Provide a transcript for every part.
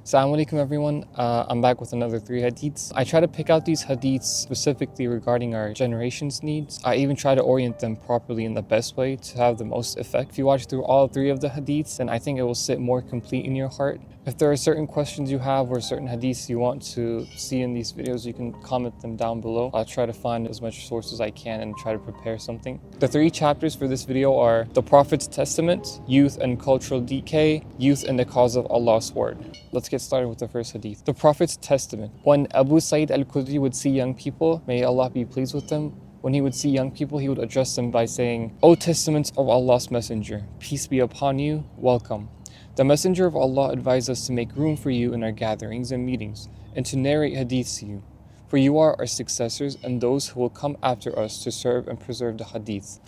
Assalamu alaikum everyone, I'm back with another 3 hadiths. I try to pick out these hadiths specifically regarding our generation's needs. I even try to orient them properly in the best way to have the most effect. If you watch through all 3 of the hadiths, then I think it will sit more complete in your heart. If there are certain questions you have or certain hadiths you want to see in these videos, you can comment them down below. I'll try to find as much sources as I can and try to prepare something. The 3 chapters for this video are the Prophet's Testament, Youth and Cultural Decay, Youth and the Cause of Allah's Word. Let's get started with the first hadith. The Prophet's Testament. When Abu Sa'id al-Khudri would see young people, may Allah be pleased with them, when he would see young people, he would address them by saying, "O testaments of Allah's Messenger, peace be upon you, welcome. The Messenger of Allah advised us to make room for you in our gatherings and meetings, and to narrate hadiths to you. For you are our successors and those who will come after us to serve and preserve the hadith."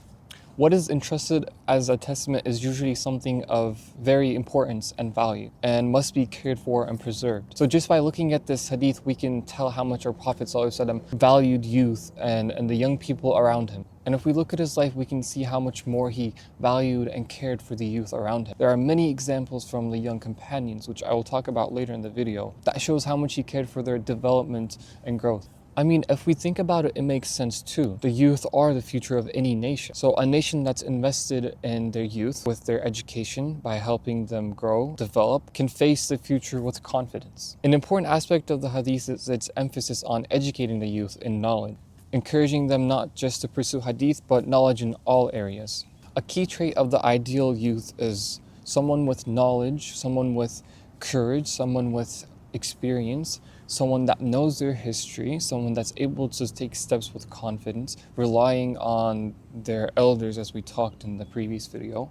What is entrusted as a testament is usually something of very importance and value and must be cared for and preserved. So just by looking at this hadith, we can tell how much our Prophet ﷺ valued youth and the young people around him. And if we look at his life, we can see how much more he valued and cared for the youth around him. There are many examples from the young companions, which I will talk about later in the video, that shows how much he cared for their development and growth. I mean, if we think about it, it makes sense too. The youth are the future of any nation. So a nation that's invested in their youth with their education by helping them grow, develop, can face the future with confidence. An important aspect of the hadith is its emphasis on educating the youth in knowledge, encouraging them not just to pursue hadith, but knowledge in all areas. A key trait of the ideal youth is someone with knowledge, someone with courage, someone with experience, someone that knows their history, someone that's able to take steps with confidence, relying on their elders as we talked in the previous video.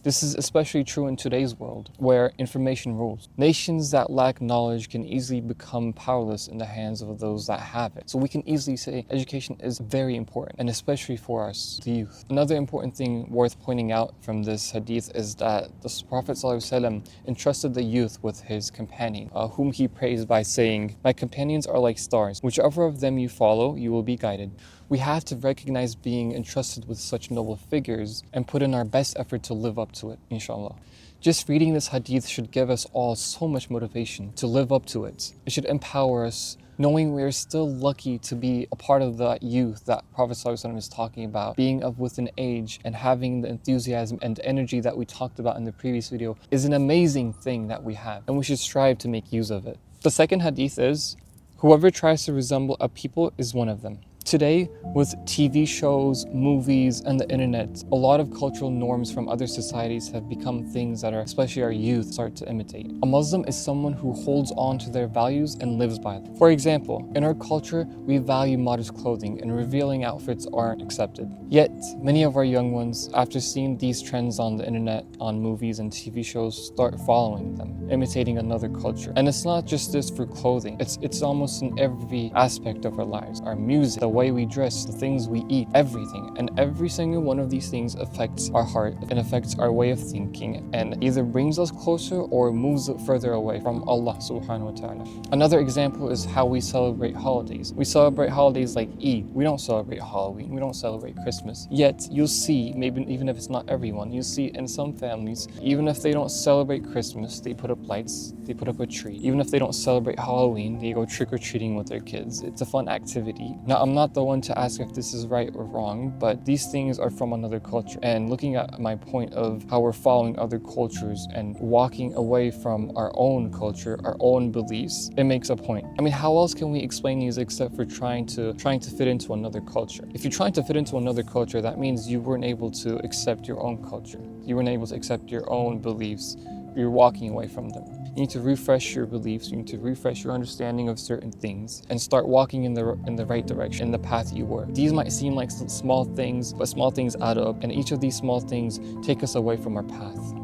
This is especially true in today's world, where information rules. Nations that lack knowledge can easily become powerless in the hands of those that have it. So we can easily say education is very important, and especially for us, the youth. Another important thing worth pointing out from this hadith is that the Prophet ﷺ entrusted the youth with his companion, whom he praised by saying, "My companions are like stars. Whichever of them you follow, you will be guided." We have to recognize being entrusted with such noble figures and put in our best effort to live up to it, inshallah. Just reading this hadith should give us all so much motivation to live up to it. It should empower us, knowing we are still lucky to be a part of the youth that Prophet ﷺ is talking about. Being of with an age and having the enthusiasm and energy that we talked about in the previous video is an amazing thing that we have, and we should strive to make use of it. The second hadith is, whoever tries to resemble a people is one of them. Today, with TV shows, movies, and the internet, a lot of cultural norms from other societies have become things that especially our youth start to imitate. A Muslim is someone who holds on to their values and lives by them. For example, in our culture, we value modest clothing and revealing outfits aren't accepted. Yet, many of our young ones, after seeing these trends on the internet, on movies and TV shows, start following them, imitating another culture. And it's not just this for clothing, it's almost in every aspect of our lives. Our music, the way we dress, the things we eat, everything. And every single one of these things affects our heart and affects our way of thinking and either brings us closer or moves it further away from Allah subhanahu wa ta'ala. Another example is how we celebrate holidays. We celebrate holidays like Eid. We don't celebrate Halloween. We don't celebrate Christmas. Yet you'll see, maybe even if it's not everyone, you'll see in some families, even if they don't celebrate Christmas, they put up lights, they put up a tree. Even if they don't celebrate Halloween, they go trick-or-treating with their kids. It's a fun activity. Now, I'm not the one to ask if this is right or wrong, but these things are from another culture. And looking at my point of how we're following other cultures and walking away from our own culture, our own beliefs, it makes a point. I mean, how else can we explain these except for trying to fit into another culture? If you're trying to fit into another culture, that means you weren't able to accept your own culture. You weren't able to accept your own beliefs. You're walking away from them. You need to refresh your beliefs, you need to refresh your understanding of certain things and start walking in the right direction, in the path you were. These might seem like small things, but small things add up, and each of these small things take us away from our path.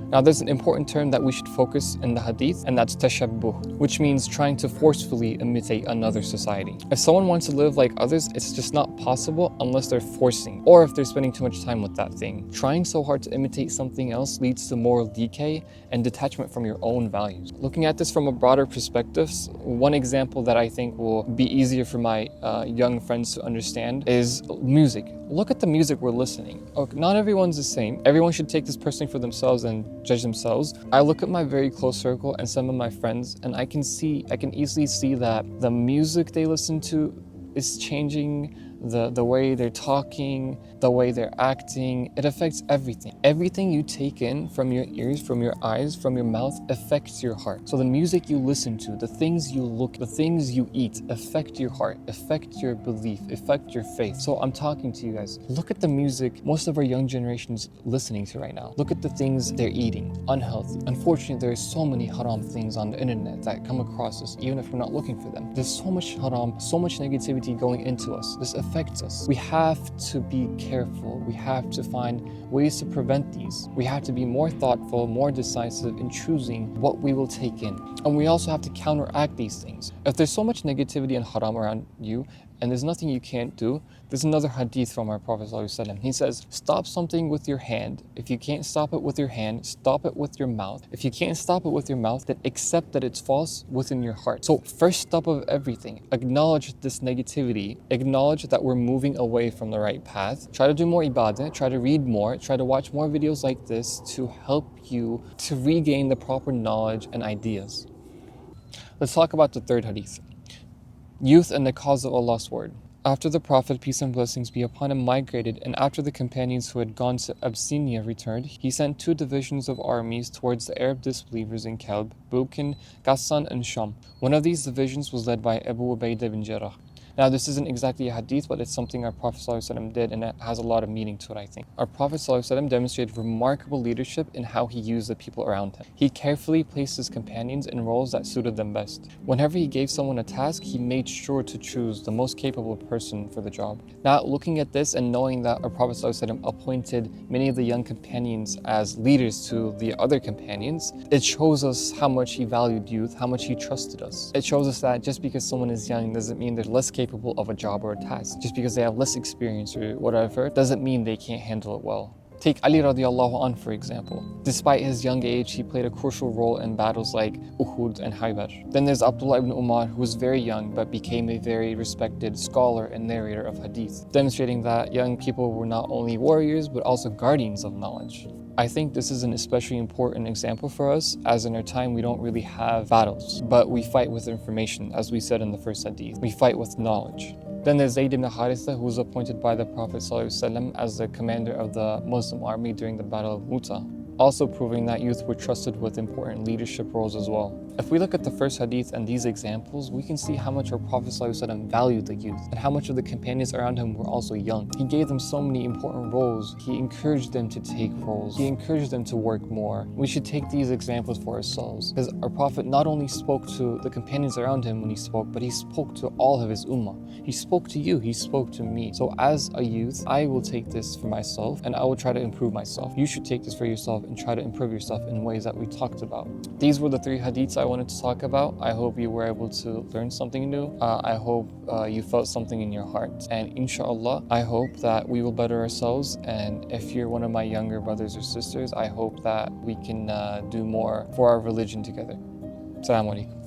Now, there's an important term that we should focus in the hadith, and that's tashabbuh, which means trying to forcefully imitate another society. If someone wants to live like others, it's just not possible unless they're forcing, or if they're spending too much time with that thing. Trying so hard to imitate something else leads to moral decay and detachment from your own values. Looking at this from a broader perspective, one example that I think will be easier for my young friends to understand is music. Look at the music we're listening. Okay, not everyone's the same. Everyone should take this personally for themselves and judge themselves. I look at my very close circle and some of my friends, and I can easily see that the music they listen to is changing the way they're talking, the way they're acting. It affects everything. Everything you take in from your ears, from your eyes, from your mouth affects your heart. So the music you listen to, the things you look, the things you eat affect your heart, affect your belief, affect your faith. So I'm talking to you guys. Look at the music most of our young generation's listening to right now. Look at the things they're eating, unhealthy. Unfortunately, there are so many haram things on the internet that come across us, even if we're not looking for them. There's so much haram, so much negativity going into us. This affects us. We have to be careful. We have to find ways to prevent these. We have to be more thoughtful, more decisive in choosing what we will take in. And we also have to counteract these things. If there's so much negativity and haram around you, and there's nothing you can't do, there's another hadith from our Prophet ﷺ. He says, stop something with your hand. If you can't stop it with your hand, stop it with your mouth. If you can't stop it with your mouth, then accept that it's false within your heart. So first step of everything, acknowledge this negativity, acknowledge that we're moving away from the right path. Try to do more ibadah, try to read more, try to watch more videos like this to help you to regain the proper knowledge and ideas. Let's talk about the third hadith. Youth and the cause of Allah's word. After the Prophet, peace and blessings be upon him, migrated, and after the companions who had gone to Abyssinia returned, he sent 2 divisions of armies towards the Arab disbelievers in Kalb, Bukin, Ghassan, and Sham. One of these divisions was led by Abu Ubaidah bin Jarrah. Now, this isn't exactly a hadith, but it's something our Prophet ﷺ did, and it has a lot of meaning to it, I think. Our Prophet ﷺ demonstrated remarkable leadership in how he used the people around him. He carefully placed his companions in roles that suited them best. Whenever he gave someone a task, he made sure to choose the most capable person for the job. Now, looking at this and knowing that our Prophet ﷺ appointed many of the young companions as leaders to the other companions, it shows us how much he valued youth, how much he trusted us. It shows us that just because someone is young doesn't mean they're less capable of a job or a task. Just because they have less experience or whatever doesn't mean they can't handle it well. Take Ali radiallahu anh for example. Despite his young age, he played a crucial role in battles like Uhud and Khaybar. Then there's Abdullah ibn Umar, who was very young but became a very respected scholar and narrator of hadith, demonstrating that young people were not only warriors but also guardians of knowledge. I think this is an especially important example for us, as in our time we don't really have battles, but we fight with information, as we said in the first hadith. We fight with knowledge. Then there's Zayd ibn Haritha, who was appointed by the Prophet ﷺ as the commander of the Muslim army during the Battle of Mu'tah, also proving that youth were trusted with important leadership roles as well. If we look at the first hadith and these examples, we can see how much our Prophet ﷺ valued the youth and how much of the companions around him were also young. He gave them so many important roles. He encouraged them to take roles. He encouraged them to work more. We should take these examples for ourselves, because our Prophet not only spoke to the companions around him when he spoke, but he spoke to all of his ummah. He spoke to you, he spoke to me. So as a youth, I will take this for myself and I will try to improve myself. You should take this for yourself and try to improve yourself in ways that we talked about. These were the 3 hadiths I wanted to talk about. I hope you were able to learn something new. I hope you felt something in your heart. And inshallah, I hope that we will better ourselves. And if you're one of my younger brothers or sisters, I hope that we can do more for our religion together. Assalamu alaikum.